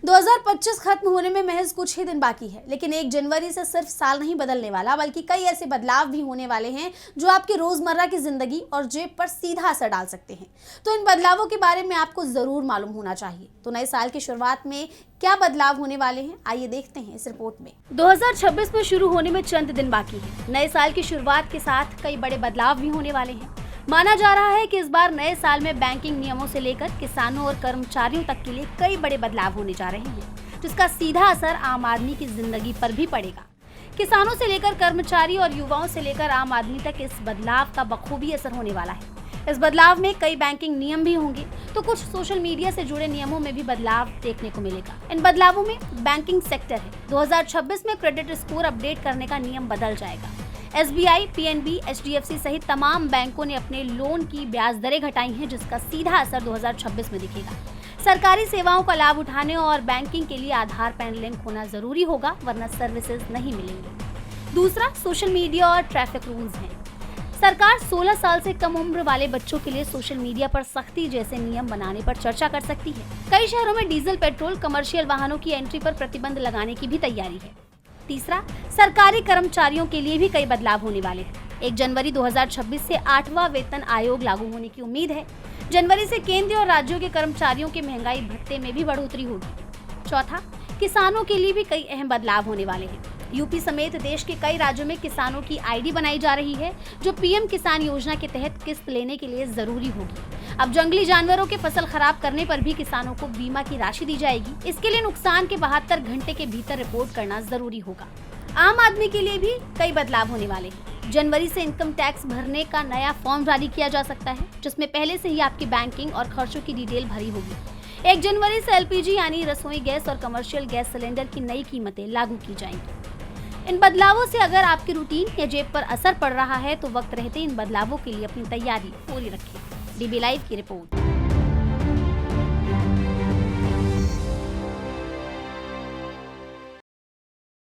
2025 खत्म होने में महज कुछ ही दिन बाकी है, लेकिन 1 जनवरी से सिर्फ साल नहीं बदलने वाला, बल्कि कई ऐसे बदलाव भी होने वाले हैं जो आपकी रोजमर्रा की जिंदगी और जेब पर सीधा असर डाल सकते हैं। तो इन बदलावों के बारे में आपको जरूर मालूम होना चाहिए। तो नए साल की शुरुआत में क्या बदलाव होने वाले हैं, आइए देखते हैं इस रिपोर्ट में। 2026 में शुरू होने में चंद दिन बाकी है। नए साल की शुरुआत के साथ कई बड़े बदलाव भी होने वाले हैं। माना जा रहा है कि इस बार नए साल में बैंकिंग नियमों से लेकर किसानों और कर्मचारियों तक के लिए कई बड़े बदलाव होने जा रहे हैं, जिसका सीधा असर आम आदमी की जिंदगी पर भी पड़ेगा। किसानों से लेकर कर्मचारी और युवाओं से लेकर आम आदमी तक इस बदलाव का बखूबी असर होने वाला है। इस बदलाव में कई बैंकिंग नियम भी होंगे, तो कुछ सोशल मीडिया से जुड़े नियमों में भी बदलाव देखने को मिलेगा। इन बदलावों में बैंकिंग सेक्टर है। 2026 में क्रेडिट स्कोर अपडेट करने का नियम बदल जाएगा। SBI, PNB, HDFC सहित तमाम बैंकों ने अपने लोन की ब्याज दरें घटाई हैं, जिसका सीधा असर 2026 में दिखेगा। सरकारी सेवाओं का लाभ उठाने और बैंकिंग के लिए आधार पैन लिंक होना जरूरी होगा, वरना सर्विसेज नहीं मिलेंगे। दूसरा, सोशल मीडिया और ट्रैफिक रूल्स हैं। सरकार 16 साल से कम उम्र वाले बच्चों के लिए सोशल मीडिया पर सख्ती जैसे नियम बनाने पर चर्चा कर सकती है। कई शहरों में डीजल, पेट्रोल, कमर्शियल वाहनों की एंट्री पर प्रतिबंध लगाने की भी तैयारी है। तीसरा, सरकारी कर्मचारियों के लिए भी कई बदलाव होने वाले हैं। 1 जनवरी 2026 से 8वां वेतन आयोग लागू होने की उम्मीद है। जनवरी से केंद्र और राज्यों के कर्मचारियों के महंगाई भत्ते में भी बढ़ोतरी होगी। चौथा, किसानों के लिए भी कई अहम बदलाव होने वाले हैं। यूपी समेत देश के कई राज्यों में किसानों की ID बनाई जा रही है, जो PM किसान योजना के तहत किस्त लेने के लिए जरूरी होगी। अब जंगली जानवरों के फसल खराब करने पर भी किसानों को बीमा की राशि दी जाएगी। इसके लिए नुकसान के 72 घंटे के भीतर रिपोर्ट करना जरूरी होगा। आम आदमी के लिए भी कई बदलाव होने वाले हैं। जनवरी से इनकम टैक्स भरने का नया फॉर्म जारी किया जा सकता है, जिसमें पहले से ही आपकी बैंकिंग और खर्चों की डिटेल भरी होगी। 1 जनवरी से LPG यानी रसोई गैस और कमर्शियल गैस सिलेंडर की नई कीमतें लागू की जाएंगी। इन बदलावों से अगर आपकी रूटीन या जेब पर असर पड़ रहा है, तो वक्त रहते इन बदलावों के लिए अपनी तैयारी पूरी रखें। DB लाइव की रिपोर्ट।